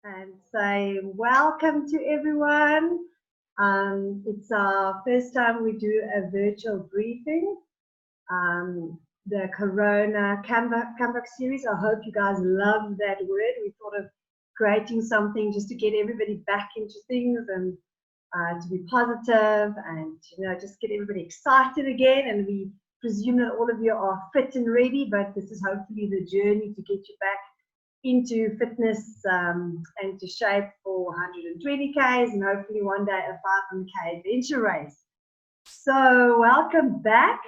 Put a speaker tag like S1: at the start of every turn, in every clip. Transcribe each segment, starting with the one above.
S1: and say welcome to everyone. It's our first time we do a virtual briefing. The Corona comeback series. I hope you guys love that word. We thought of creating something just to get everybody back into things and to be positive and just get everybody excited again. And we presume that all of you are fit and ready, but this is hopefully the journey to get you back into fitness and to shape for 120Ks and hopefully one day a 500K adventure race. So welcome back,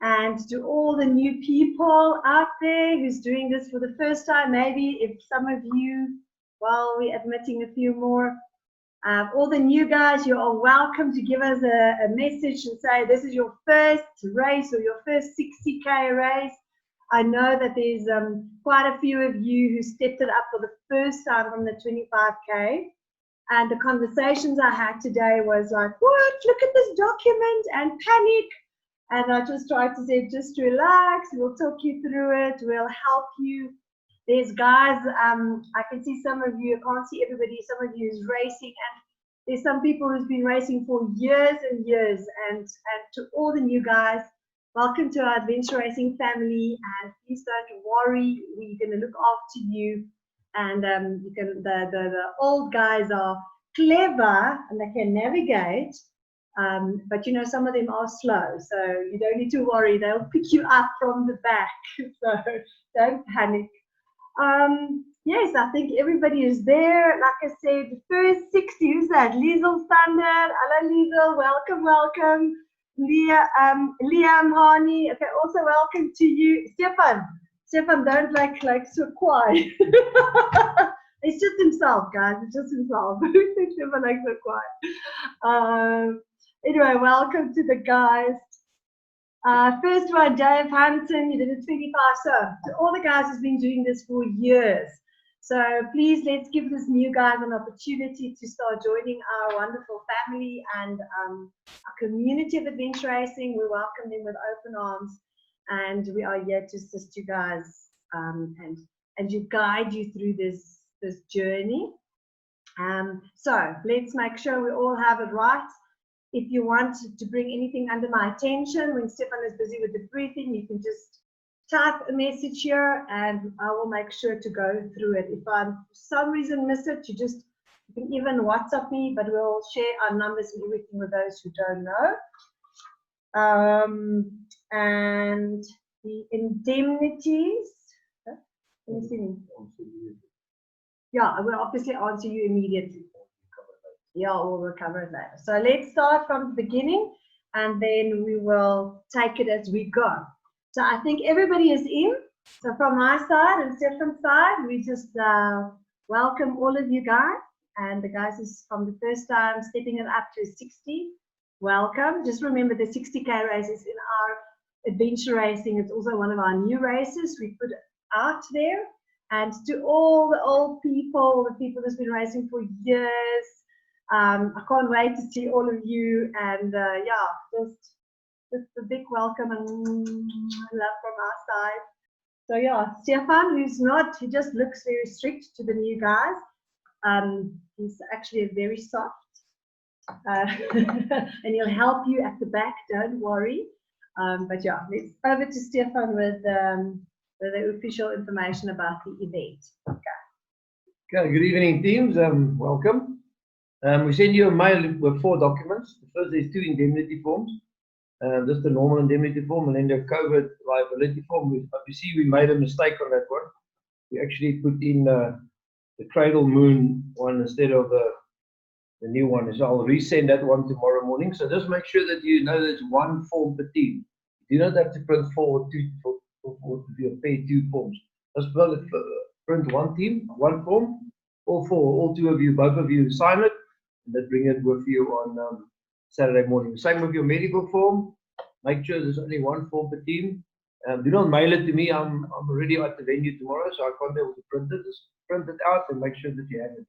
S1: and to all the new people out there who's doing this for the first time. Maybe if some of you, while we're admitting a few more, all the new guys, you are welcome to give us a message and say this is your first race or your first 60K race. I know that there's quite a few of you who stepped it up for the first time from the 25K. And the conversations I had today was like, what? Look at this document and panic. And I just tried to say, just relax. We'll talk you through it. We'll help you. There's guys, I can see some of you, I can't see everybody, some of you is racing. And there's some people who's been racing for years and years. And to all the new guys, welcome to our adventure racing family, and please don't worry, we're going to look after you. And the old guys are clever and they can navigate, but some of them are slow, so you don't need to worry. They'll pick you up from the back, so don't panic. Yes, I think everybody is there. Like I said, the first 60, who's that? Liesel Standard. Hello, Liesel. Welcome. Liam Harney. Okay, also welcome to you. Stefan, don't like so quiet. It's just himself, guys. It's just himself. Stefan like so quiet. Anyway, welcome to the guys. First one, Dave Hampton, you did a 25. So to all the guys who's been doing this for years. So please, let's give this new guys an opportunity to start joining our wonderful family and our community of adventure racing. We welcome them with open arms, and we are here to assist you guys and to guide you through this journey. So let's make sure we all have it right. If you want to bring anything under my attention when Stefan is busy with the briefing, you can just type a message here and I will make sure to go through it. If I for some reason miss it, you can even WhatsApp me, but we'll share our numbers and everything with those who don't know. And the indemnities. Let me see. Yeah, I will obviously answer you immediately. Yeah, we'll cover it later. So let's start from the beginning and then we will take it as we go. So I think everybody is in. So from my side and Stefan's side, we just welcome all of you guys. And the guys is from the first time stepping it up to 60. Welcome. Just remember the 60K race is in our adventure racing. It's also one of our new races we put out there. And to all the old people, the people that's been racing for years, I can't wait to see all of you. And just a big welcome and love from our side. So yeah, Stefan, he just looks very strict to the new guys. He's actually very soft. And he'll help you at the back, don't worry. But yeah, let's over to Stefan with the official information about the event.
S2: Okay, good evening teams, welcome. We send you a mail with 4 documents. The first is 2 indemnity forms. Just the normal indemnity form and then the COVID liability form. But you see we made a mistake on that one. We actually put in the Cradle Moon one instead of the new one. So I'll resend that one tomorrow morning. So just make sure that you know there's 1 form per team. You don't have to print 4 or 2 for your pay 2 forms. Just print 1 team, 1 form, all 2 of you, both of you sign it, and then bring it with you on Saturday morning. Same with your medical form. Make sure there's only 1 form per team. Do not mail it to me. I'm already at the venue tomorrow, so I can't be able to print it. Just print it out and make sure that you have it.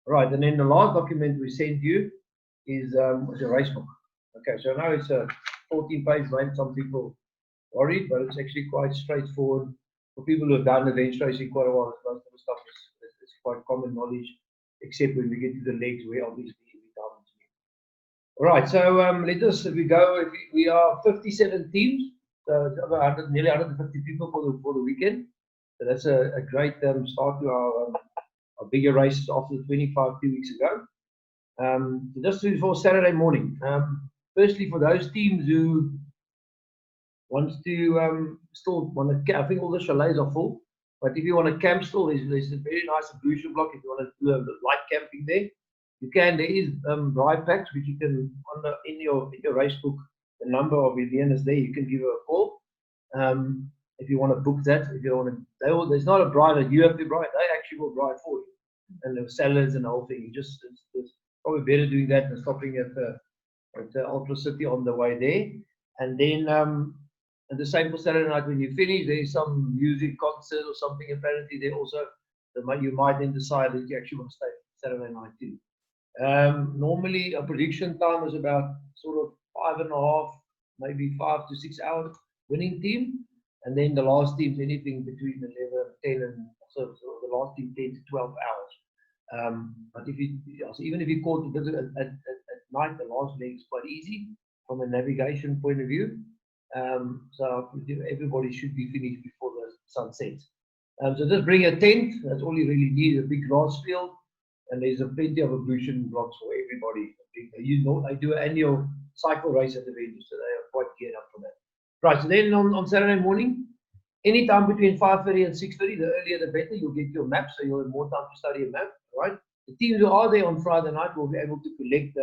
S2: Right, and then the last document we sent you is a race book. Okay, so now it's a 14-page line. Some people worried, but it's actually quite straightforward for people who have done adventure racing quite a while. Most of the stuff is quite common knowledge, except when we get to the legs, where obviously we can't. All right, so let we go. We are 57 teams, so it's about nearly 150 people for the weekend. So that's a great start to our bigger races after the 25 2 weeks ago. So just for Saturday morning. Firstly, for those teams who wants to still want to, I think all the chalets are full. But if you want to camp still, there's a very nice ablution block. If you want to do a light camping there, you can. There is dry packs which you can in your race book. The number of events there, you can give her a call. If you want to book that, if you want to, there's not a bride that you have to bride. They actually will bride for you, and the salads and the whole thing. You just it's probably better doing that than stopping at the Ultra City on the way there. And then and the same for Saturday night when you finish. There is some music concert or something. Apparently, there also you might then decide that you actually want to stay Saturday night too. Normally, a prediction time is about sort of 5.5, maybe 5 to 6 hours winning team, and then the last team's anything between 11, 10, and so the last team 10 to 12 hours. But if you so even if you caught to visit at night, the last leg is quite easy from a navigation point of view. So everybody should be finished before the sun sets. So just bring a tent. That's all you really need. A big grass field, and there's plenty of ablution blocks for everybody. I do an annual cycle race at the venue, so they are quite geared up for that. Right. So then on Saturday morning, anytime between 5:30 and 6:30, the earlier the better. You'll get your map, so you'll have more time to study a map. Right. The teams who are there on Friday night will be able to collect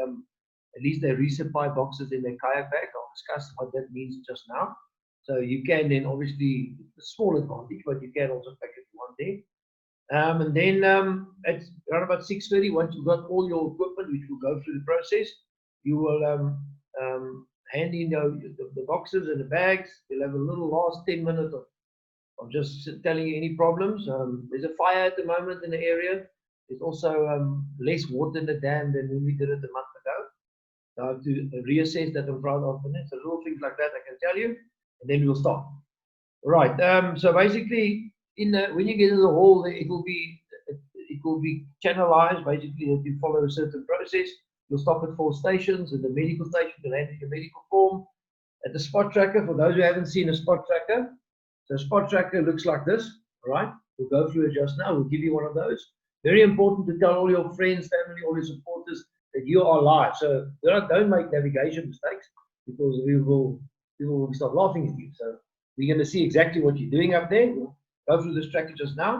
S2: at least their resupply boxes in their kayak bag. I'll discuss what that means just now. So you can then obviously, a small advantage, but you can also pack it one day. And then at around about 6:30, once you've got all your equipment, which will go through the process, you will hand in the boxes and the bags. You'll have a little last 10 minutes of just telling you any problems. There's a fire at the moment in the area. There's also less water in the dam than when we did it a month ago. So I have to reassess that on Friday afternoon. So little things like that I can tell you, and then we'll stop. Right. So basically, when you get to the hall, it will be channelized. Basically, if you follow a certain process, you'll stop at 4 stations. At the medical station, you'll hand in your medical form. At the spot tracker, for those who haven't seen a spot tracker, so a spot tracker looks like this. All right. We'll go through it just now. We'll give you one of those. Very important to tell all your friends, family, all your supporters that you are live. So don't make navigation mistakes, because people will start laughing at you. So we're going to see exactly what you're doing up there. We'll go through this tracker just now.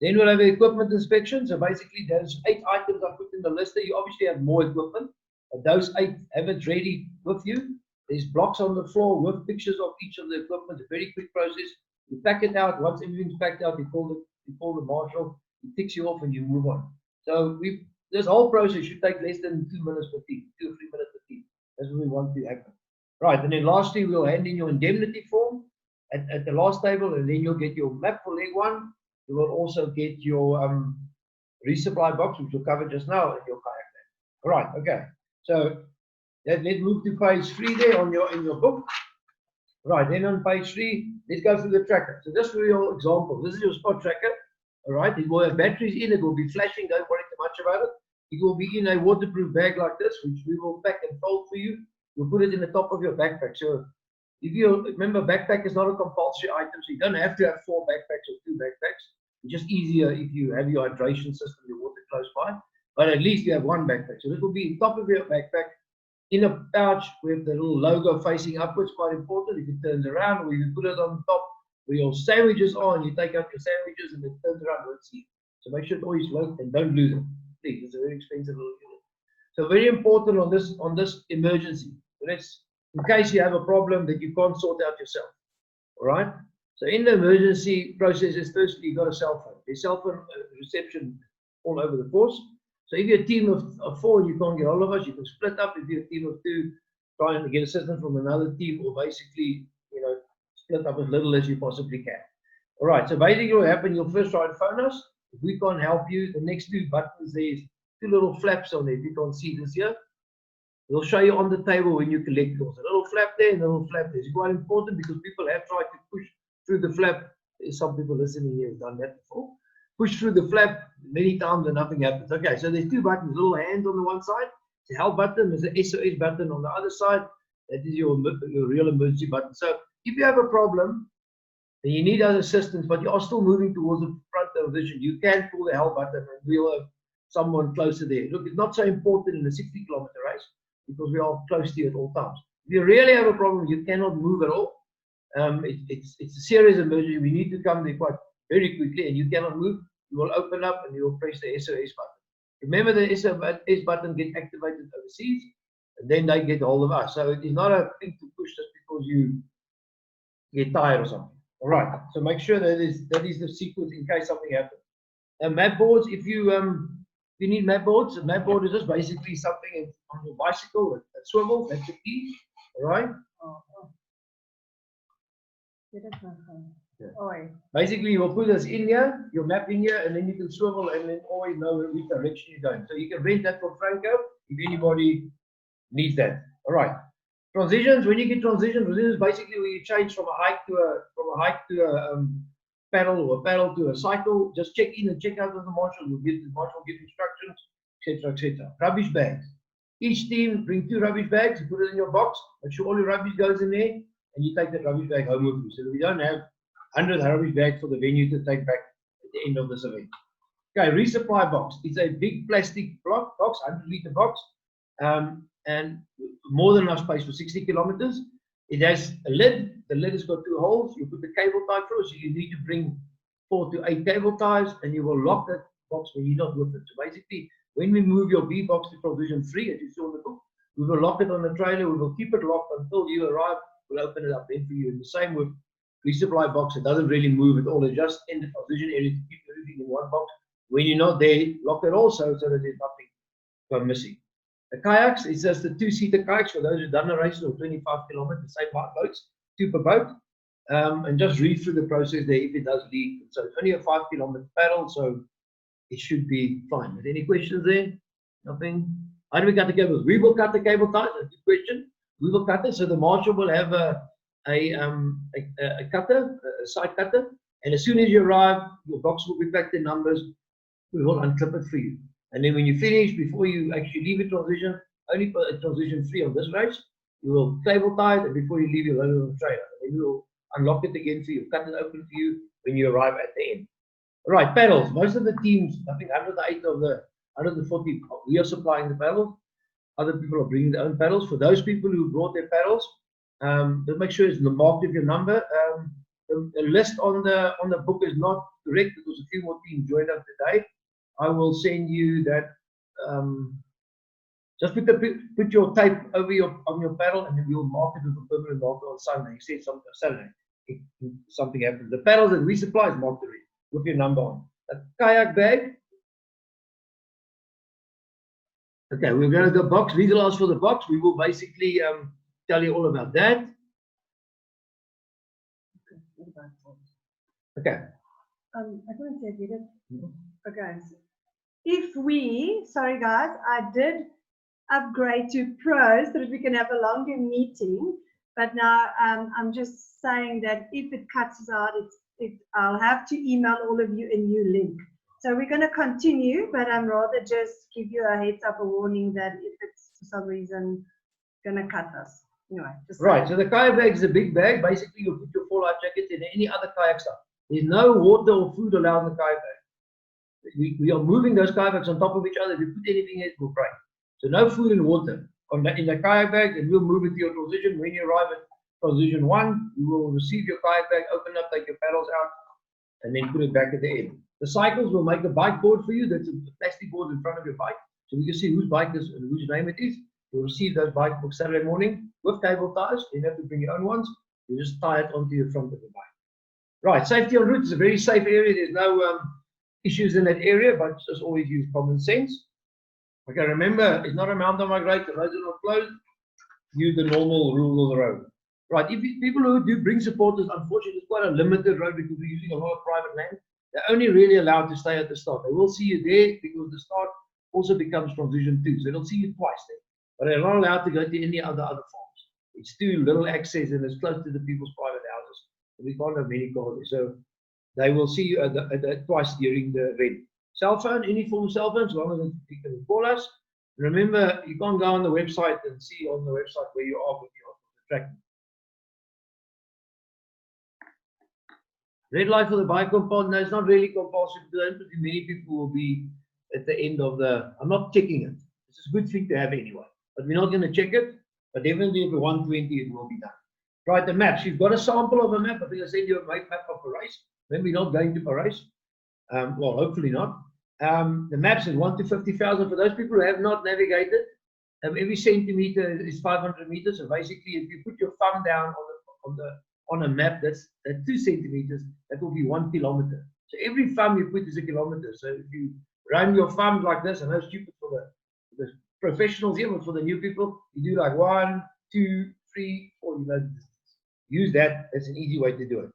S2: Then we'll have an equipment inspection. So basically, there's 8 items I put in the list there. You obviously have more equipment, but those 8, have it ready with you. There's blocks on the floor with pictures of each of the equipment. A very quick process. You pack it out. Once everything's packed out, you call the marshal. He picks you off and you move on. So this whole process should take less than 2 minutes per team, 2 or 3 minutes per team. That's what we want to happen. Right, and then lastly, we'll hand in your indemnity form at the last table, and then you'll get your map for leg 1. You will also get your resupply box, which we'll cover just now, and your kayak bag. All right, okay. So let's move to page 3 there in your book. Right, then on page 3, let's go through the tracker. So just for your example, this is your spot tracker. All right, it will have batteries in, it will be flashing, don't worry too much about it. It will be in a waterproof bag like this, which we will pack and fold for you. We'll put it in the top of your backpack. So if you remember, backpack is not a compulsory item, so you don't have to have 4 backpacks or 2 backpacks. It's just easier if you have your hydration system, your water close by, but at least you have 1 backpack. So it will be top of your backpack in a pouch with the little logo facing upwards, quite important. If it turns around, or you put it on top where your sandwiches are, and you take out your sandwiches and it turns around, you won't see it. So make sure it always works and don't lose it. Please, it's a very expensive little unit. So very important on this emergency. In case you have a problem that you can't sort out yourself. All right. So in the emergency processes, firstly, you've got a cell phone. There's cell phone reception all over the course. So if you're a team of 4 and you can't get all of us, you can split up. If you're a team of 2, try and get assistance from another team, or basically, split up as little as you possibly can. All right. So basically, what will happen? You'll first try and phone us. If we can't help you, the next 2 buttons, there's 2 little flaps on there. If you can't see this here, we'll show you on the table when you collect yours. A little flap there and a little flap there. It's quite important because people have tried to push through the flap. There's some people listening here have done that before. push through the flap many times and nothing happens. Okay, so there's two buttons, little hands on the one side, it's a help button, there's an SOS button on the other side. That is your real emergency button. So if you have a problem and you need other assistance, but you are still moving towards the front of vision, you can pull the help button and we'll have someone closer there. Look, it's not so important in a 60-kilometer race because we are close to you at all times. If you really have a problem, you cannot move at all. It's a serious emergency. We need to come there quite very quickly, and you cannot move. You will open up and you will press the SOS button. Remember, the SOS button gets activated overseas, and then they get hold of us. So it is not a thing to push just because you get tired or something. All right. So make sure that is the sequence in case something happens. And map boards, if you need map boards, a map board is just basically something on your bicycle that swivels. That's the key. All right. Yeah. Basically, you will put this in here, your map in here, and then you can swivel and then always know which direction you're going. So you can rent that from Franco if anybody needs that. All right. Transitions. When you get transitions is basically where you change from a hike to a paddle, or a paddle to a cycle. Just check in and check out with the marshal. The marshal give instructions, etc., etc. Rubbish bags. Each team bring 2 rubbish bags. Put it in your box. Make sure all your rubbish goes in there, and you take that rubbish bag home with you. So that we don't have 100 rubbish bags for the venue to take back at the end of this event. Okay, resupply box. It's a big plastic box, 100-liter box, and more than enough space for 60 kilometers. It has a lid. The lid has got 2 holes. You put the cable tie through, so you need to bring 4 to 8 cable ties, and you will lock that box when you're not with it. So basically, when we move your B box to provision 3, as you saw in the book, we will lock it on the trailer. We will keep it locked until you arrive. We'll open it up then for you. And the same with resupply box. It doesn't really move at all. It's just in the provision area to keep everything in one box. When you're not there, lock it also so that there's nothing go missing. The kayaks, it's just the 2-seater kayaks for those who've done the races of 25 kilometers, same boats, 2 per boat. And just read through the process there if it does leak. So it's only a 5-kilometer paddle, so it should be fine. Is there any questions there? Nothing? How do we cut the cables? We will cut the cable ties. That's a good question. We will cut it. So the marshal will have a cutter, a side cutter. And as soon as you arrive, your box will be packed in numbers. We will unclip it for you. And then when you finish, before you actually leave a transition, only for a transition 3 on this race, you will cable tie it, and before you leave, you'll load it on the trailer. And then you will unlock it again for you, cut it open for you when you arrive at the end. All right, paddles. Most of the teams, I think 108 of the 140, we are supplying the paddles. Other people are bringing their own paddles. For those people who brought their paddles, just make sure it's marked with your number. The list on the book is not correct because a few more teams joined us today. I will send you that. Just put your tape over on your paddle, and then we'll mark it with a permanent marker on Sunday. You said something Saturday. If something happens, the paddles that we supply is marked already with your number on. A kayak bag. Okay, we're going to go box. These are for the box. We will basically tell you all about that. Okay.
S1: I couldn't say it. Okay. If we, sorry guys, I did upgrade to Pro so that we can have a longer meeting. But now I'm just saying that if it cuts us out, I'll have to email all of you a new link. So we're going to continue, but I'm rather just give you a heads up, a warning that if it's for some reason going to cut us. Anyway, just
S2: right. So the kayak bag is a big bag. Basically, you put your fallout jacket and any other kayak stuff. There's no water or food allowed in the kayak bag. We are moving those kayaks on top of each other. If you put anything in it, it will break. So no food and water in the kayak bag, and we'll move it to your transition. When you arrive at transition 1, you will receive your kayak bag, open up, take your paddles out, and then put it back at the end. The cycles will make a bike board for you. That's a plastic board in front of your bike, so we can see whose bike is and whose name it is. You'll receive those bike books Saturday morning with cable ties. You don't have to bring your own ones. You just tie it onto your front of the bike. Right, safety on route is a very safe area. There's no issues in that area, but just always use common sense. Okay, remember, it's not a mountain bike ride. The roads are not closed. Use the normal rules of the road. Right, if people who do bring supporters, unfortunately, it's quite a limited road because we're using a lot of private land. They're only really allowed to stay at the start. They will see you there because the start also becomes transition 2. So they'll see you twice there. But they're not allowed to go to any other farms. It's too little access and it's close to the people's private houses. So we can't have many cars there. So they will see you twice during the event. Cell phone, any form of cell phone, as long as you can call us. Remember, you can't go on the website and see on the website where you are with your tracking. Red light for the bike compound. No, it's not really compulsory. Many people will be at the end of the. I'm not checking it. It's a good thing to have anyway. But we're not going to check it. But definitely if 120, it will be done. Right, the maps. You've got a sample of a map. I think I sent you a map of Parys. Then we're not going to Parys. Well, hopefully not. The maps is 1 to 50,000 for those people who have not navigated. Every centimeter is 500 meters. So basically, if you put your thumb down on a map that's 2 centimeters, that will be 1 kilometer. So every thumb you put is a kilometer. So if you run your thumb like this, I know it's stupid for the professionals here, but for the new people, you do like 1, 2, 3, 4. You know the distance. Use that. That's an easy way to do it.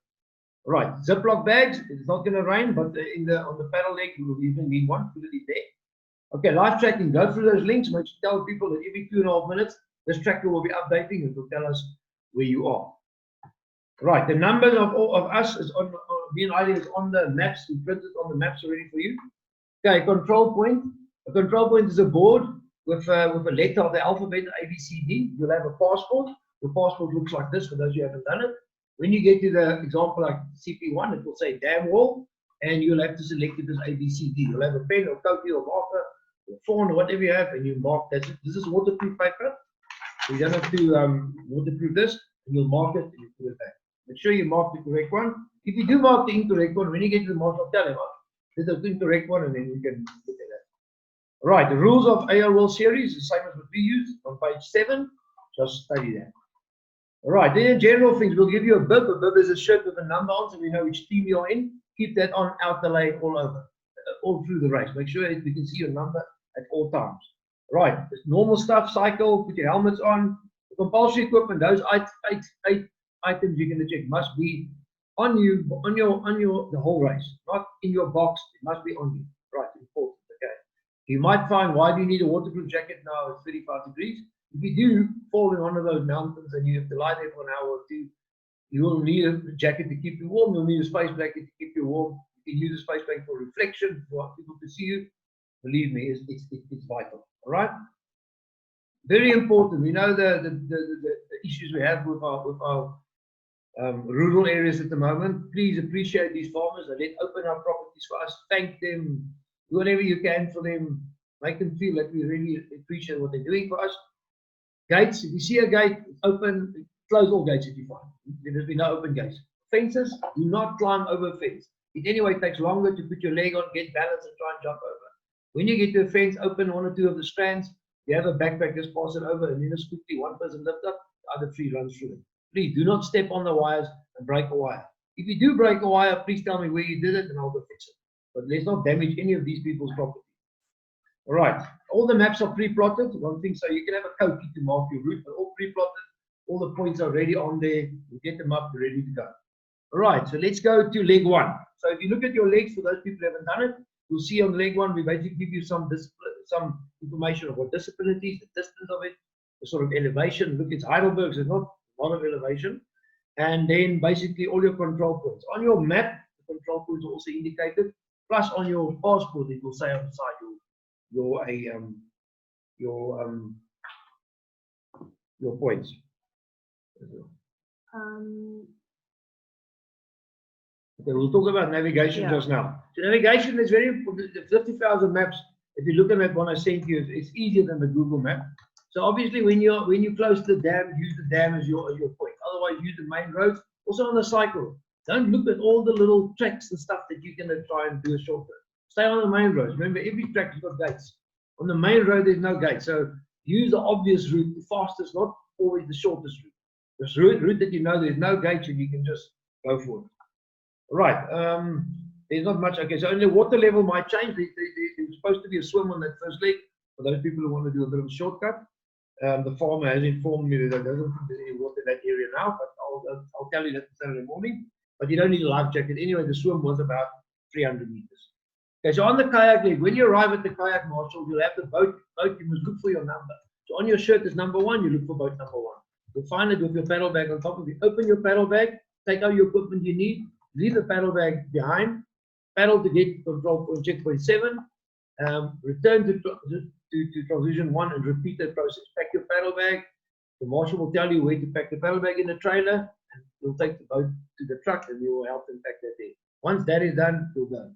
S2: Right, Ziploc bags. It's not going to rain, but on the paddle leg, you will even need one. Put it there. Okay, live tracking. Go through those links. Make sure tell people that every 2.5 minutes, this tracker will be updating. It will tell us where you are. Right, the numbers of all of us is on me and Eileen is on the maps. We printed on the maps already for you. Okay, control point. A control point is a board with a letter of the alphabet A, B, C, D. You'll have a passport. Your passport looks like this for those who haven't done it. When you get to the example like CP1, it will say dam wall, and you'll have to select it as A, B, C, D. You'll have a pen or copy or marker or phone or whatever you have, and you mark that. This is waterproof paper. You don't have to waterproof this, and you'll mark it and you put it back. Make sure you mark the correct one. If you do mark the incorrect one, when you get to the marshal, tell him, this is the incorrect one, and then you can look at that. All right, the rules of AR World Series, the same as what we use on page 7. Just study that. All right, then in general things, we'll give you a bib. A bib is a shirt with a number on, so we know which team you're in. Keep that on outerlay all over, all through the race. Make sure that we can see your number at all times. Right, normal stuff, cycle, put your helmets on. The compulsory equipment, those eight items you're going to check must be on you, the whole race, not in your box. It must be on you. Right, important. Okay. You might find, why do you need a waterproof jacket now? It's 35 degrees. If you do fall in one of those mountains and you have to lie there for an hour or two, you will need a jacket to keep you warm. You'll need a space blanket to keep you warm. You can use a space blanket for reflection, for people to see you. Believe me, it's vital. All right. Very important. We know the issues we have with our rural areas at the moment. Please appreciate these farmers. They open our properties for us. Thank them. Do whatever you can for them. Make them feel that we really appreciate what they're doing for us. Gates, if you see a gate open, close all gates if you find. There must be no open gates. Fences, do not climb over a fence. It anyway takes longer to put your leg on, get balance, and try and jump over. When you get to a fence, open 1 or 2 of the strands. You have a backpack, just pass it over, and then just quickly one person lift up, the other 3 runs through it. Please do not step on the wires and break a wire. If you do break a wire, please tell me where you did it, and I'll go fix it. But let's not damage any of these people's property. All right, all the maps are pre-plotted. One thing, so you can have a cookie to mark your route, but all pre-plotted. All the points are already on there. You get them up, ready to go. All right, so let's go to leg 1. So if you look at your legs, for those people who haven't done it, you'll see on leg 1, we basically give you some information of what discipline it is, the distance of it, the sort of elevation. Look, it's Heidelberg, so it's not a lot of elevation. And then basically all your control points. On your map, the control points are also indicated. Plus on your passport, it will say on the side your points. Okay, we'll talk about navigation just now. So navigation is very important. The 50,000 maps, if you're looking at one I sent you, it's easier than the Google map. So obviously when you're close to the dam, use the dam as your point. Otherwise use the main roads. Also on the cycle. Don't look at all the little tracks and stuff that you're going to try and do a shortcut. Stay on the main roads. Remember, every track has got gates. On the main road, there's no gate. So use the obvious route, the fastest, not always the shortest route. This route that you know there's no gates and you can just go for it. All right. There's not much. Okay, so only water level might change. There's supposed to be a swim on that first leg for those people who want to do a bit of a shortcut. The farmer has informed me that there doesn't think there's any water in that area now, but I'll tell you that Saturday morning. But you don't need a life jacket. Anyway, the swim was about 300 meters. Okay, so on the kayak leg, when you arrive at the kayak marshal, you'll have the boat. You must look for your number. So on your shirt is number 1, you look for boat number 1. You'll find it with your paddle bag on top of you. Open your paddle bag, take out your equipment you need. leave the paddle bag behind, paddle to get control point checkpoint 7, return to transition 1 and repeat that process. Pack your paddle bag. The marshal will tell you where to pack the paddle bag in the trailer, and you'll take the boat to the truck and you will help them pack that there. Once that is done, you'll go.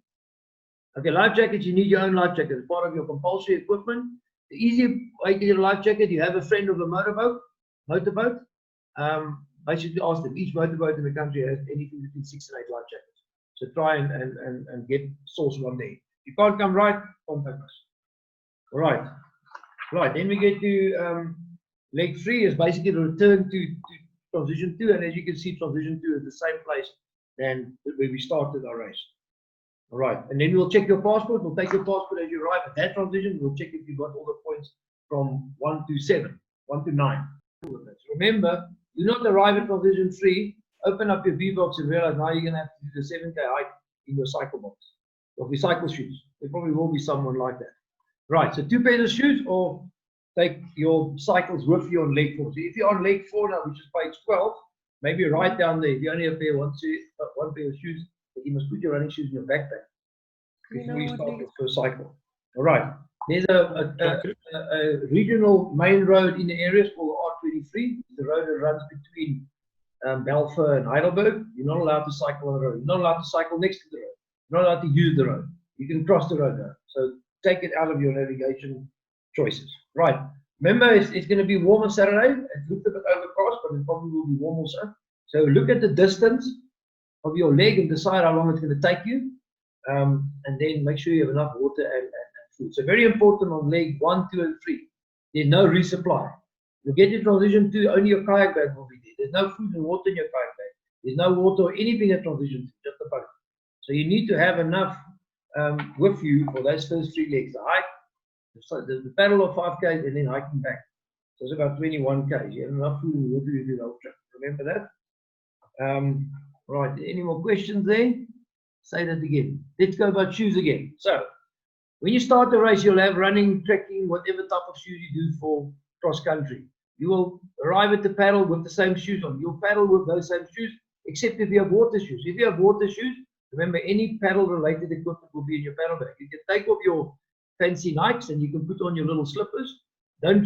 S2: Okay, life jackets, you need your own life jacket. It's part of your compulsory equipment. The easy way to get a life jacket, you have a friend of a motorboat. Basically ask them. Each motorboat in the country has anything between 6 and 8 life jackets. So try and get source one day. If you can't come right, contact us. All right. Right, then we get to leg 3 is basically the return to transition 2. And as you can see, transition 2 is the same place than where we started our race. All right, and then we'll check your passport. We'll take your passport as you arrive at that transition. We'll check if you got all the points from 1 to 7, 1 to 9. Remember, do not arrive at transition 3, open up your B box and realize now you're going to have to do the 7K hike in your cycle box or your cycle shoes. There probably will be someone like that. Right, so 2 pairs of shoes, or take your cycles with you on leg 4. So if you're on leg 4 now, which is page 12, maybe write down there, if you only have one pair of shoes, you must put your running shoes in your backpack before you start your first cycle. All right. There's a regional main road in the area called R23. The road that runs between Belfer and Heidelberg. You're not allowed to cycle on the road. You're not allowed to cycle next to the road. You're not allowed to use the road. You can cross the road now. So take it out of your navigation choices. Right. Remember, it's going to be warm on Saturday. It looks a bit overcast, but it probably will be warm also. So look at the distance of your leg and decide how long it's going to take you, and then make sure you have enough water and food. So very important on leg 1, 2, and 3. There's no resupply. You get to transition 2, only your kayak bag will be there. There's no food and water in your kayak bag. There's no water or anything at transition 2, just the boat. So you need to have enough with you for those first 3 legs. The hike, the paddle of 5K, and then hiking back. So it's about 21 Ks. You have enough food and water to do the whole trip. Remember that? Right, any more questions there? Say that again. Let's go about shoes again. So, when you start the race, you'll have running, trekking, whatever type of shoes you do for cross country. You will arrive at the paddle with the same shoes on. You'll paddle with those same shoes, except if you have water shoes. If you have water shoes, remember any paddle related equipment will be in your paddle bag. You can take off your fancy Nikes and you can put on your little slippers. Don't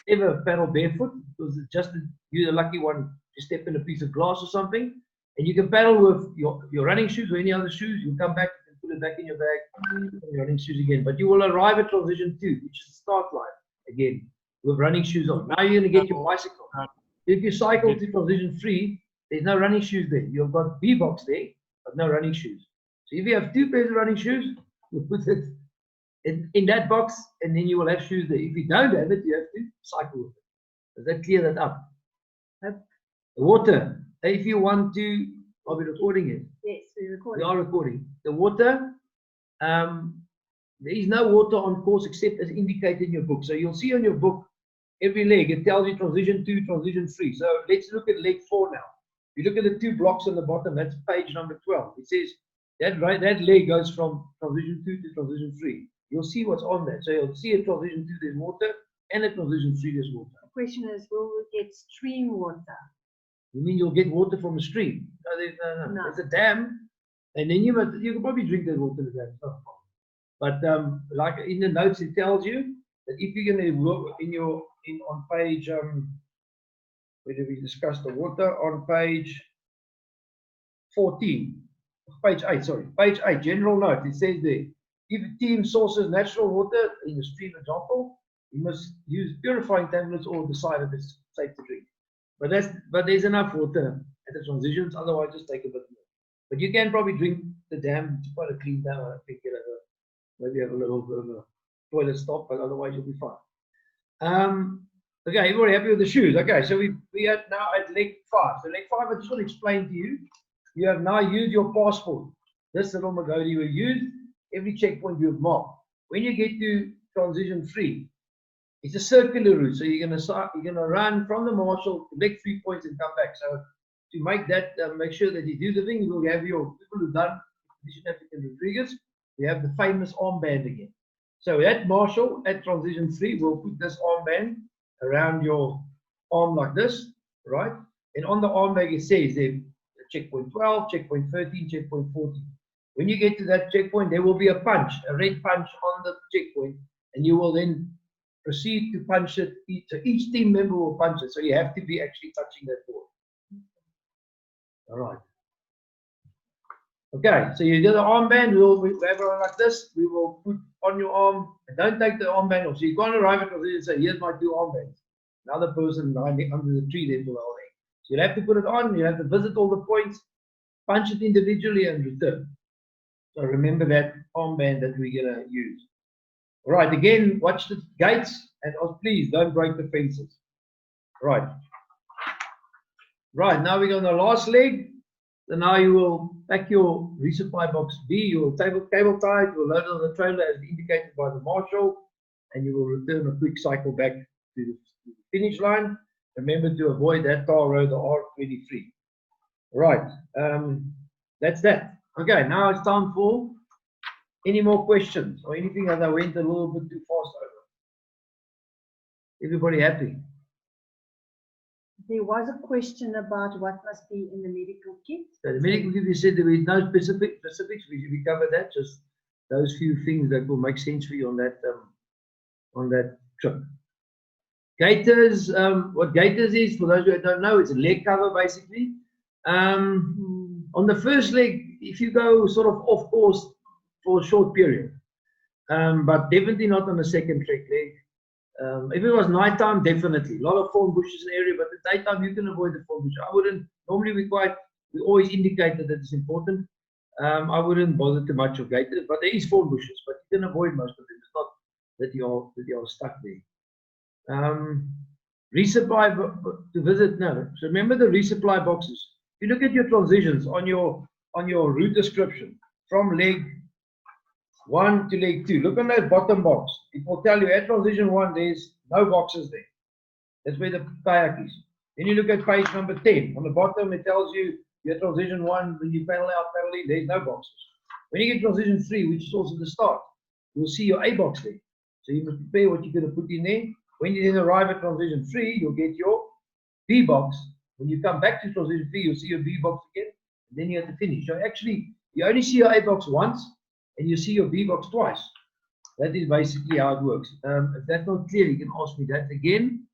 S2: ever paddle barefoot, because it's just you're the lucky one to step in a piece of glass or something. And you can paddle with your running shoes or any other shoes. You come back and put it back in your bag, your running shoes again. But you will arrive at transition 2, which is the start line again, with running shoes on. Now you're going to get your bicycle. If you cycle to transition 3, there's no running shoes there. You've got B box there, but no running shoes. So if you have 2 pairs of running shoes, you put it in that box, and then you will have shoes there. If you don't have it, you have to cycle with it. Does that clear that up? The water. If you want to, are we recording it?
S1: Yes, we're recording.
S2: We are recording. The water, there is no water on course except as indicated in your book. So you'll see on your book, every leg, it tells you transition 2, transition 3. So let's look at leg 4 now. If you look at the 2 blocks on the bottom, that's page number 12. It says that leg goes from transition 2 to transition 3. You'll see what's on that. So you'll see at transition 2 there's water, and at transition 3 there's water.
S1: The question is, will we get stream water?
S2: You mean you'll get water from a stream? No. There's a dam, and then you can probably drink that water in the dam. It's not a problem. But like in the notes, it tells you that if you're going to look on page where did we discuss the water? On page 14, page 8. Sorry, page 8. General note. It says there, if a team sources natural water in a stream example, you must use purifying tablets or decide if it's safe to drink. But there's enough water at the transitions, otherwise just take a bit more. But you can probably drink the dam. It's quite a clean dam. I think maybe have a little bit of a toilet stop, but otherwise you'll be fine. Okay, everybody happy with the shoes? Okay, so we are now at leg 5. So leg 5, I just want to explain to you. You have now used your passport. This little Magodi will use every checkpoint you have marked. When you get to transition 3, it's a circular route, so you're gonna run from the marshal, collect 3 points, and come back. So to make that, make sure that you do the thing, you will have your people who've done Expedition African Rodriguez. We have the famous armband again. So that marshal at transition 3 will put this armband around your arm like this, right? And on the armband it says there, checkpoint 12, checkpoint 13, checkpoint 14. When you get to that checkpoint, there will be a punch, a red punch on the checkpoint, and you will then proceed to punch it. So each team member will punch it. So you have to be actually touching that board. All right. Okay, so you do the armband. We'll have it like this. We will put on your arm, and don't take the armband off. So you can't arrive at it and say, here's my 2 armbands. Another person under the tree there will hold it. So you'll have to put it on. You have to visit all the points, punch it individually, and return. So remember that armband that we're going to use. All right, again, watch the gates, and please don't break the fences. Right. Right, now we're on the last leg. So now you will pack your resupply box B, you will cable tie it, you will load it on the trailer as indicated by the marshal, and you will return a quick cycle back to the finish line. Remember to avoid that tar road, the R23. Right, that's that. Okay, now it's time for any more questions or anything that I went a little bit too fast over. Everybody happy?
S1: There was a question about what must be in the medical kit.
S2: So the medical kit, you said there is no specifics. We covered that. Just those few things that will make sense for you on that trip. Gaiters. What gaiters is, for those who don't know, it's a leg cover basically. On the first leg, if you go sort of off course for a short period, but definitely not on the second trek leg. If it was nighttime, definitely. A lot of thorn bushes in the area, but at daytime you can avoid the thorn bush. I wouldn't, normally we always indicate that it's important. I wouldn't bother too much of gaiters, but there is thorn bushes, but you can avoid most of them. It's not that you're stuck there. Resupply to visit, no. So remember the resupply boxes. If you look at your transitions on your route description from leg 1 to leg 2, look on that bottom box. It will tell you at transition 1 there's no boxes there. That's where the kayak is. Then you look at page number 10. On the bottom it tells you your transition 1, when you paddle out, paddle in, there's no boxes. When you get transition 3, which is also the start, you'll see your A box there. So you must prepare what you're going to put in there. When you then arrive at transition 3, you'll get your B box. When you come back to transition 3, you'll see your B box again, and then you have to finish. So actually, you only see your A box once, and you see your B box twice. That is basically how it works. If that's not clear, you can ask me that again.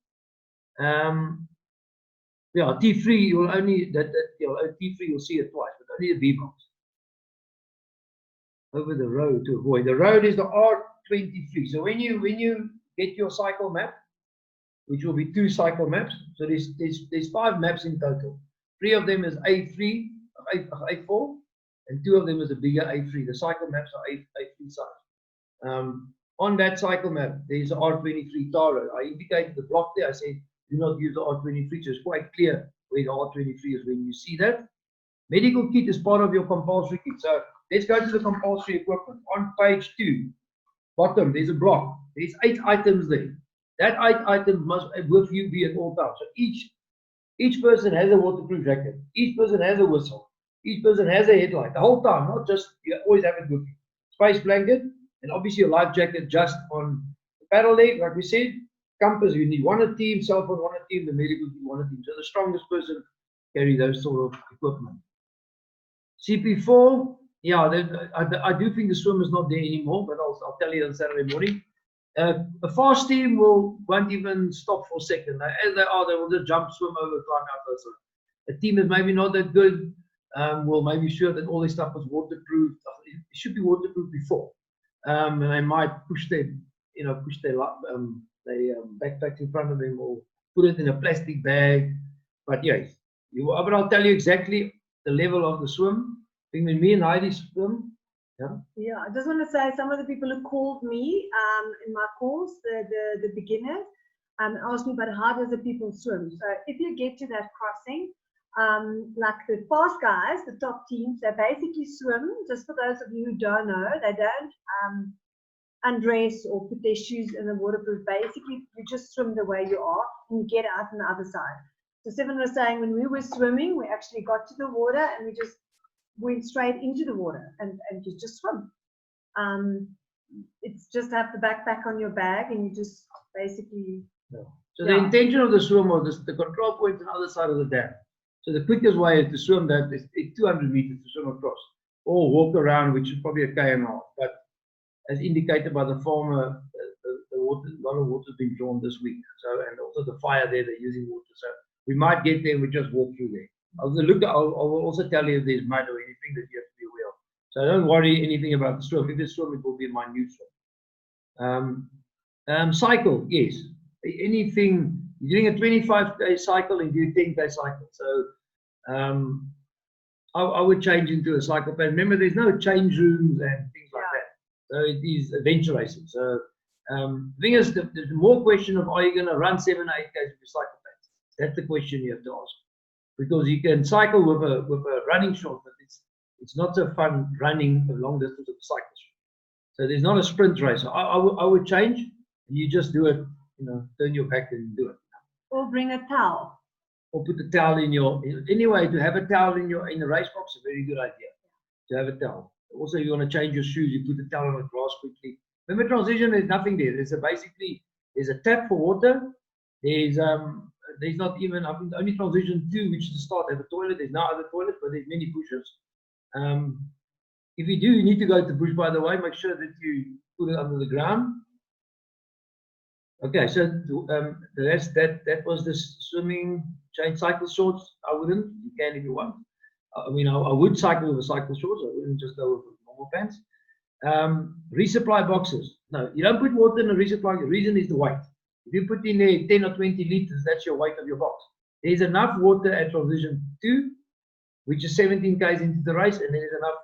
S2: Yeah, T3 you'll only T3 you'll see it twice, but only the B box. Over the road to avoid. The road is the R23. So when you get your cycle map, which will be 2 cycle maps. So there's 5 maps in total. 3 of them is A3, A4, and 2 of them is a bigger A3. The cycle maps are A3 size. On that cycle map, there's an R23 tar road. I indicated the block there. I said, do not use the R23. So it's quite clear where the R23 is when you see that. Medical kit is part of your compulsory kit. So let's go to the compulsory equipment. On page 2, bottom, there's a block. There's 8 items there. That 8 items must with you be at all times. So each person has a waterproof jacket. Each person has a whistle. Each person has a headlight. The whole time, not just, you always have it with you. Space blanket, and obviously a life jacket just on the paddle leg, like we said. Compass, you need one a team, cell phone one a team, the medical team one a team. So the strongest person carry those sort of equipment. CP4, yeah, I do think the swim is not there anymore, but I'll tell you on Saturday morning. A fast team won't even stop for a second. As they are, they will just jump, swim over, climb out. So a team is maybe not that good. Will maybe sure that all their stuff is waterproof. It should be waterproof before, and they might push their backpack in front of them or put it in a plastic bag. But yes, but I'll tell you exactly the level of the swim. I think when me and Heidi swim.
S1: Yeah, I just want to say some of the people who called me in my calls, the beginners, asked me about how does the people swim. So if you get to that crossing, like the fast guys, the top teams, they basically swim. Just for those of you who don't know, they don't undress or put their shoes in the waterproof. Basically, you just swim the way you are and you get out on the other side. So Stephen was saying when we were swimming, we actually got to the water and we just went straight into the water and you just swim. It's just have the backpack on your bag and you just basically.
S2: Yeah. So the intention of the swim was the control point on the other side of the dam. So the quickest way is to swim that is 200 meters to swim across, or walk around, which is probably a km. But as indicated by the farmer, the water, a lot of water has been drawn this week. So, and also the fire there, they're using water. So we might get there. We just walk through there. I will also tell you if there's mud or anything that you have to be aware of. So don't worry anything about the swim. If it's swim, it will be a minute swim. Cycle, yes. Anything, you're doing a 25-day cycle and do a 10-day cycle. So I would change into a cycle plan. Remember, there's no change rooms and things like that. So it is adventure racing. So the thing is, there's more question of, are you going to run 7 or 8 Ks with your cycle plans? That's the question you have to ask. Because you can cycle with a running short, but it's not so fun running a long distance of a cycle short. So there's not a sprint race. So I would change. You just do it, turn your back and do it.
S1: Or bring a towel.
S2: Or put the towel in your, anyway, to have a towel in the race box is a very good idea. To have a towel. Also, if you want to change your shoes, you put the towel on the grass quickly. Remember, transition, there's nothing there. There's a tap for water. There's not even, I think only transition 2, which is the start, have a toilet. There's no other toilet, but there's many pushes. If you do, you need to go to the bush, by the way, make sure that you put it under the ground. Okay, so that was the swimming change cycle shorts. I wouldn't. You can if you want. I mean, I would cycle with a cycle shorts. I wouldn't just go with normal pants. Resupply boxes. No, you don't put water in a resupply. The reason is the weight. If you put in there 10 or 20 liters, that's your weight of your box. There's enough water at transition 2, which is 17 Ks into the race, and then there's enough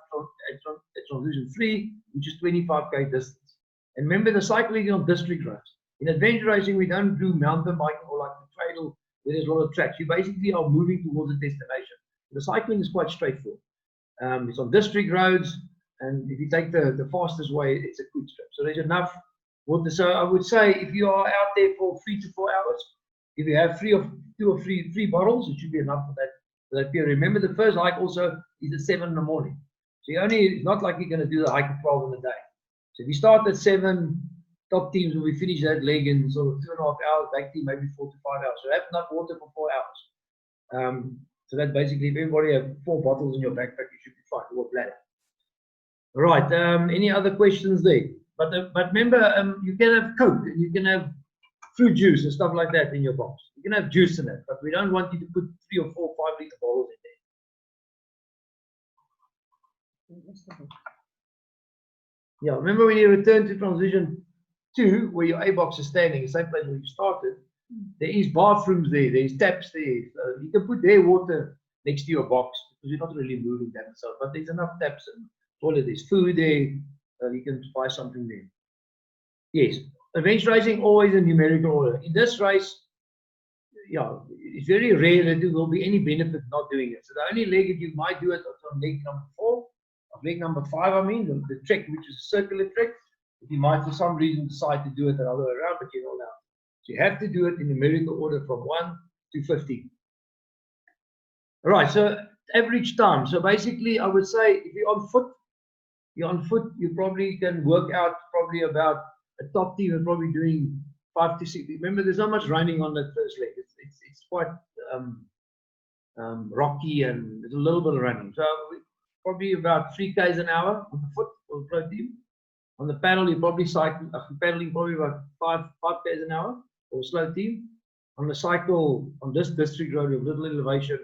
S2: at transition 3, which is 25 K distance. And remember, the cycling is on district roads. In adventure racing, we don't do mountain biking or like the trail where there's a lot of tracks. You basically are moving towards a destination. The cycling is quite straightforward. It's on district roads, and if you take the fastest way, it's a quick strip. So there's enough water. So I would say if you are out there for 3 to 4 hours, if you have 2 or 3 bottles, it should be enough for that period. Remember, the first hike also is at 7 in the morning. So it's not like you're going to do the hike at 12 in the day. So if you start at 7, top teams will be finish that leg in sort of 2.5 hours, back team maybe 4 to 5 hours. So have enough water for 4 hours. So that basically, if everybody have 4 bottles in your backpack, you should be fine, or bladder. Right. Any other questions there? But remember, you can have Coke and you can have fruit juice and stuff like that in your box. You can have juice in it, but we don't want you to put 3 or 4, 5 liter bottles in there. Yeah. Remember when you return to transition 2, where your A box is standing, the same place where you started. There is bathrooms there, there's taps there. So you can put their water next to your box because you're not really moving that itself. But there's enough taps and toilet, there's food there, you can buy something there. Yes, adventure racing always in numerical order. In this race, it's very rare that there will be any benefit not doing it. So the only leg that you might do it on leg number 4, or leg number 5, I mean, the trek, which is a circular trek. If you might for some reason decide to do it the other way around, but you're not allowed. So you have to do it in numerical order from 1 to 15. All right, so average time. So basically, I would say if you're on foot, you probably can work out probably about a top team is probably doing 5 to 6. Remember, there's not much running on that first leg. It's quite rocky and there's a little bit of running. So probably about 3 Ks an hour on the foot for the pro team. On the paddle, you probably paddling probably about 5 Ks an hour for a slow team. On the cycle, on this district road with little elevation,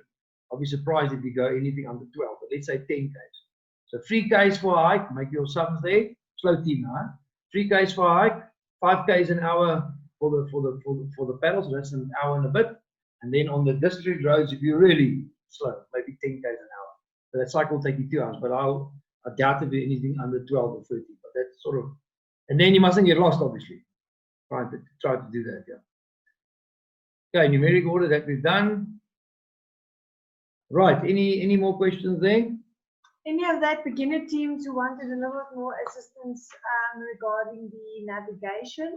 S2: I'll be surprised if you go anything under 12, but let's say 10 Ks. So 3 Ks for a hike, make your sums there, slow team now. 3 Ks for a hike, 5 Ks an hour for the paddle, so that's an hour and a bit. And then on the district roads, if you're really slow, maybe 10 Ks an hour. So that cycle will take you 2 hours, but I doubt it'll be anything under 12 or 13. But that's sort of, and then you mustn't get lost, obviously. Try to do that, yeah. Okay, numeric order that we've done. Right, any more questions there?
S1: Any of that beginner teams who wanted a little bit more assistance regarding the navigation?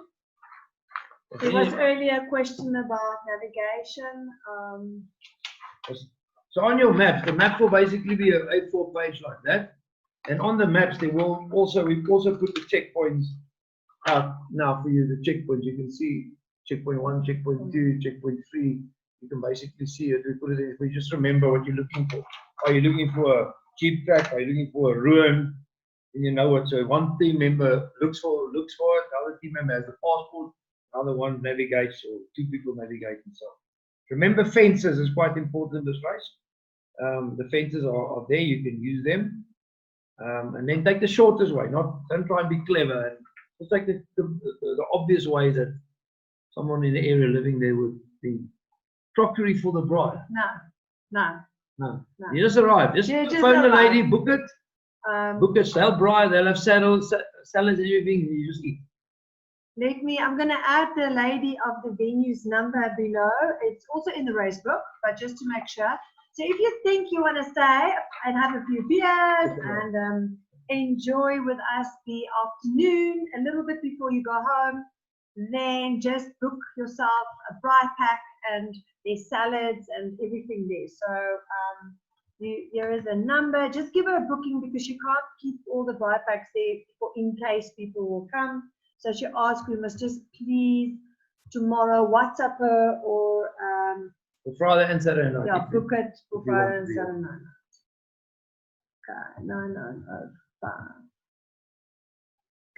S1: There was earlier a question about navigation.
S2: So on your maps, the map will basically be an A4 page like that. And on the maps, we've also put the checkpoints out now for you, the checkpoints. You can see checkpoint 1, checkpoint 2, checkpoint 3. you can basically see it. We put it in, we just remember what you're looking for. Are you looking for a cheap track? Are you looking for a ruin? And you know what? So one team member looks for it, the other team member has the passport, the other one navigates, or two people navigate and so on. Remember, fences is quite important in this race. The fences are there, you can use them. And then take the shortest way, don't try and be clever. And just take the obvious way that someone in the area living there would be. Crockery for the bride.
S1: No.
S2: You just arrive. Just phone the lady, book it. Book a sell bride, they'll have salads and everything, you just eat.
S1: I'm going to add the lady of the venue's number below. It's also in the race book, but just to make sure. So if you think you want to stay and have a few beers and enjoy with us the afternoon, a little bit before you go home, then just book yourself a bride pack and there's salads and everything there. So there is a number. Just give her a booking because she can't keep all the bride packs there in case people will come. So she asked, we must just please tomorrow WhatsApp her or
S2: for Friday and Saturday night.
S1: Yeah, book it for Friday and Saturday night. Okay, 9905.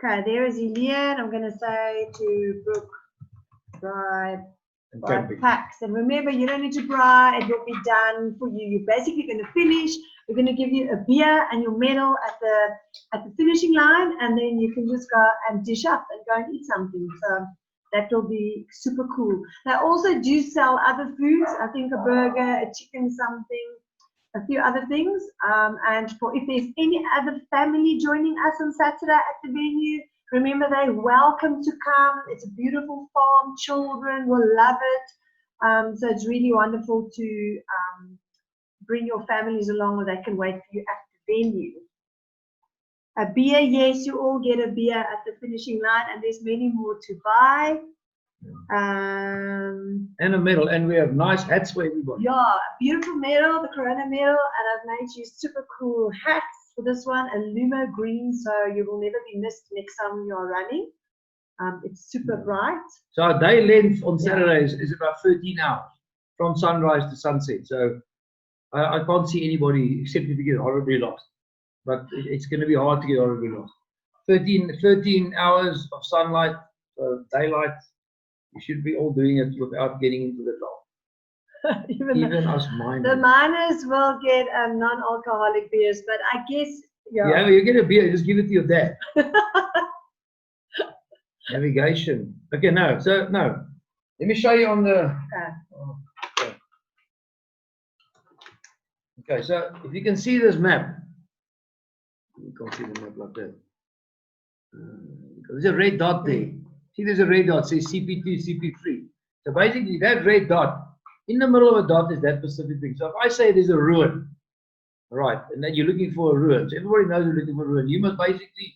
S1: Okay, there is Elian. I'm going to say to book bride packs. And remember, you don't need to bride. It will be done for you. You're basically going to finish. We're going to give you a beer and your medal at the finishing line, and then you can just go and dish up and go and eat something. So that will be super cool. They also do sell other foods. I think a burger, a chicken something, a few other things. And if there's any other family joining us on Saturday at the venue, remember they're welcome to come. It's a beautiful farm. Children will love it. So it's really wonderful to bring your families along, or they can wait for you at the venue. A beer, yes, you all get a beer at the finishing line, and there's many more to buy.
S2: And a medal, and we have nice hats for everybody.
S1: Yeah, a beautiful medal, the Corona medal, and I've made you super cool hats for this one, a Lumo green, so you will never be missed next time you're running. It's super bright.
S2: So our day length on Saturdays is about 13 hours from sunrise to sunset. So I can't see anybody except if you get horribly lost. But it's going to be hard to get horribly lost. 13 hours of sunlight, daylight. You should be all doing it without getting into the dark. Even us miners.
S1: The miners will get non-alcoholic beers, but I guess
S2: yeah, you get a beer, just give it to your dad. Navigation. Okay, no. Let me show you on the. Okay, so if you can see this map, you can't see the map like that. There's a red dot there. See, there's a red dot, says CP2, CP3. So basically, that red dot, in the middle of a dot is that specific thing. So if I say there's a ruin, right, and then you're looking for a ruin, so everybody knows you're looking for a ruin. You must basically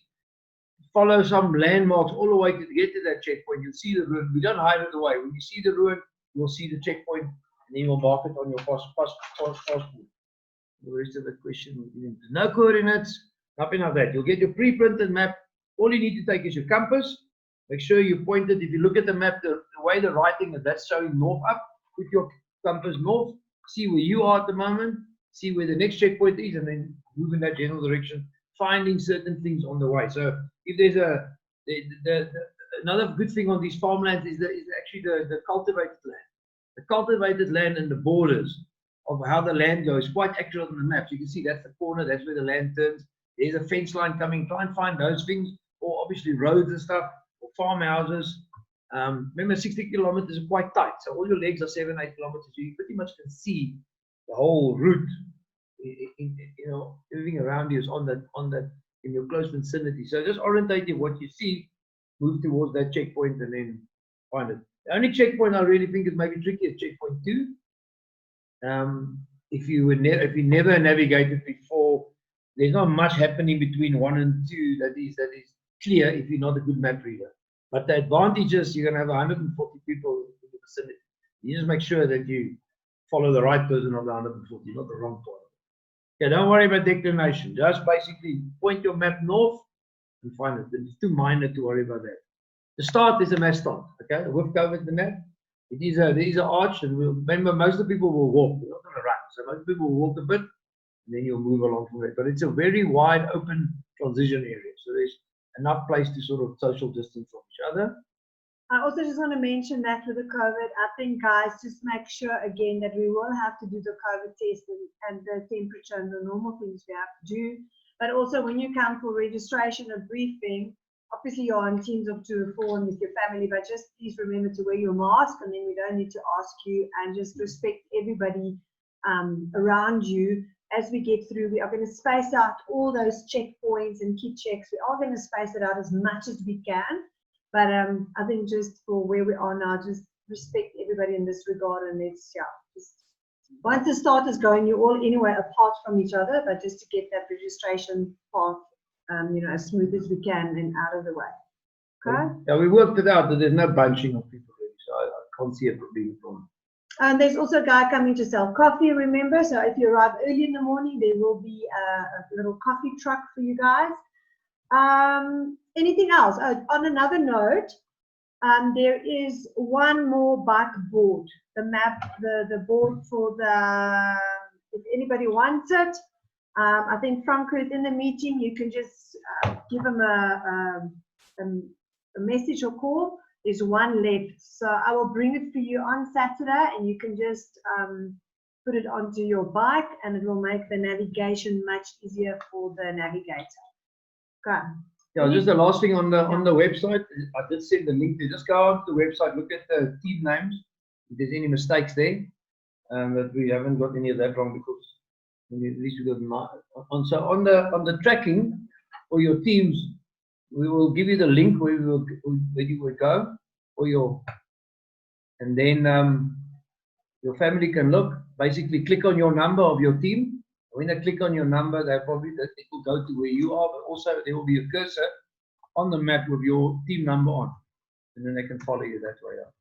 S2: follow some landmarks all the way to get to that checkpoint. You'll see the ruin. We don't hide it away. When you see the ruin, you'll see the checkpoint, and then you'll mark it on your passport. The rest of the question, no coordinates, nothing like that. You'll get your pre-printed map. All you need to take is your compass. Make sure you point it. If you look at the map, the way the writing is, that's showing north up. Put your compass north. See where you are at the moment. See where the next checkpoint is, and then move in that general direction. Finding certain things on the way. So if there's another good thing on these farmlands is actually the cultivated land. The cultivated land and the borders of how the land goes quite accurate on the map. So you can see that's the corner, that's where the land turns. There's a fence line coming. Try and find those things, or obviously roads and stuff, or farmhouses. Remember, 60 kilometers are quite tight, so all your legs are 7-8 kilometers. So you pretty much can see the whole route. Everything around you is on that in your close vicinity. So just orientate you what you see, move towards that checkpoint, and then find it. The only checkpoint I really think is maybe tricky is checkpoint 2. If you never navigated before, there's not much happening between 1 and 2 that is clear if you're not a good map reader. But the advantage is you're going to have 140 people in the vicinity. You just make sure that you follow the right person of the 140, not the wrong one. Okay, don't worry about declination. Just basically point your map north and find it. It's too minor to worry about that. The start is a mass start. Okay, we've covered the map. It is there is an arch, and remember, most of the people will walk. They're not going to run. So most people will walk a bit, and then you'll move along from it. But it's a very wide open transition area. So there's enough place to sort of social distance from each other.
S1: I also just want to mention that with the COVID, I think, guys, just make sure again that we will have to do the COVID test and the temperature and the normal things we have to do. But also when you come for registration or briefing, obviously you're on teams of 2 or 4 and with your family, but just please remember to wear your mask, and then we don't need to ask you, and just respect everybody around you. As we get through, we are going to space out all those checkpoints and key checks. We are going to space it out as much as we can. But I think just for where we are now, just respect everybody in this regard, and let's, yeah, just once the start is going, you're all anyway apart from each other, but just to get that registration path, you know, as smooth as we can and out of the way. Okay?
S2: Yeah, we worked it out that there's no bunching of people really, so I can't see it being a problem.
S1: And there's also a guy coming to sell coffee, remember? So if you arrive early in the morning, there will be a little coffee truck for you guys. Anything else? Oh, on another note, there is one more bike board. The map, the board for the, if anybody wants it, I think Franco is in the meeting. You can just give him a message or call. There's one left, so I will bring it for you on Saturday, and you can just put it onto your bike, and it will make the navigation much easier for the navigator. Okay.
S2: Yeah, just the last thing on the website, I did send the link. Just go on to the website, look at the team names. If there's any mistakes there, that we haven't got any of that wrong, because at least we got so on the tracking for your teams, we will give you the link where you will go for your, and then your family can look. Basically, click on your number of your team. When they click on your number, it will go to where you are, but also there will be a cursor on the map with your team number on, and then they can follow you that way up.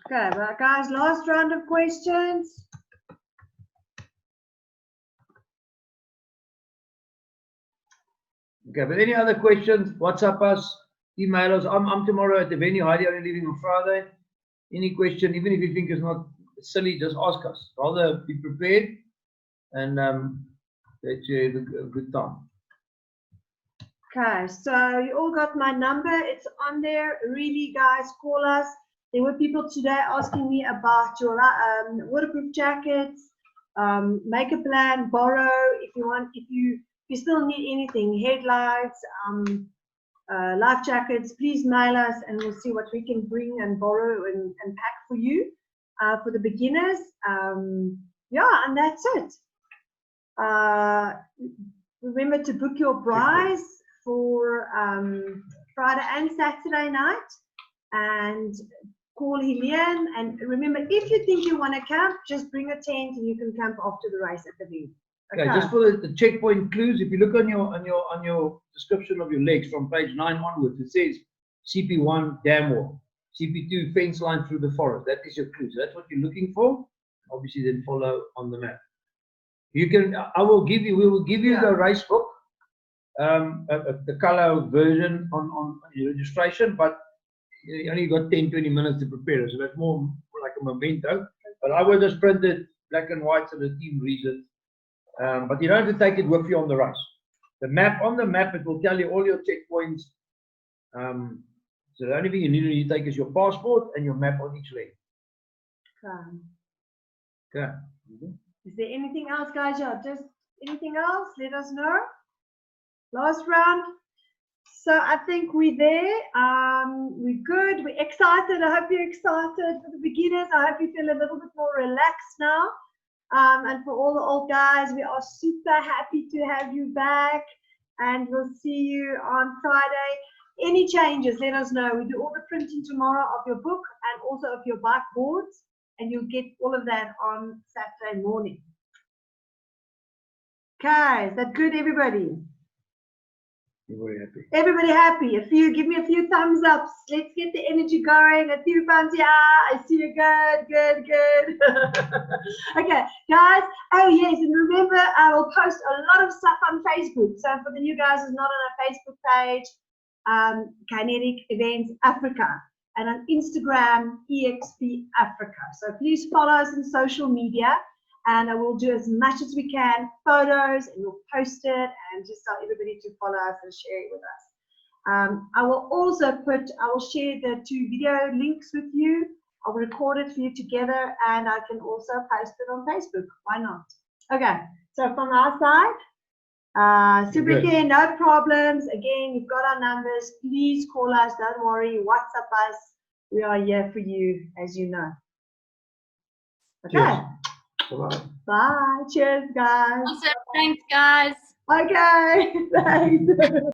S1: Okay, well, guys, last round of questions.
S2: Okay, but any other questions? WhatsApp us, email us. I'm tomorrow at the venue. Heidi only leaving on Friday. Any question, even if you think it's not silly, just ask us. Rather be prepared, and that you have a good time.
S1: Okay, so you all got my number. It's on there. Really, guys, call us. There were people today asking me about your waterproof jackets. Make a plan, borrow if you want. If you still need anything, headlights, life jackets, please mail us, and we'll see what we can bring and borrow and pack for you. For the beginners, yeah, and that's it. Remember to book your prize for Friday and Saturday night, and call Helene. And remember, if you think you want to camp, just bring a tent and you can camp after the race at the venue.
S2: Okay, just for the checkpoint clues, if you look on your description of your legs from page 9 onwards, it says CP1 dam wall, CP2 fence line through the forest. That is your clue. So that's what you're looking for. Obviously, then follow on the map. You can. We will give you the race book, the color version on your registration, but you only got 10-20 minutes to prepare it. So that's more like a memento. But I will just print it black and white so the team reads it. But you don't have to take it with you on the race. The map, on the map, it will tell you all your checkpoints. So the only thing you need to take is your passport and your map on each leg. Okay.
S1: Is there anything else, guys? Yeah, just anything else? Let us know. Last round. So I think we're there. We're good. We're excited. I hope you're excited. For the beginners, I hope you feel a little bit more relaxed now. And for all the old guys, we are super happy to have you back, and we'll see you on Friday. Any changes, let us know. We do all the printing tomorrow of your book and also of your bike boards, and you'll get all of that on Saturday morning. Okay, is that good, everybody?
S2: Everybody happy.
S1: Everybody happy. Give me a few thumbs ups. Let's get the energy going. A few thumbs. Yeah, I see you. Good. Okay, guys. Oh yes, and remember, I will post a lot of stuff on Facebook. So for the new guys who's not on our Facebook page, Kinetic Events Africa. and on Instagram, EXP Africa. So please follow us on social media, and I will do as much as we can, photos, and we'll post it, and just tell everybody to follow us and share it with us. I will also share the 2 video links with you. I'll record it for you together, and I can also post it on Facebook. Why not? Okay, so from our side, super care, no problems. Again, you've got our numbers. Please call us. Don't worry. WhatsApp us. We are here for you, as you know. Okay.
S2: Bye.
S1: Bye. Cheers, guys.
S3: Awesome. Thanks, guys.
S1: Okay. Thanks.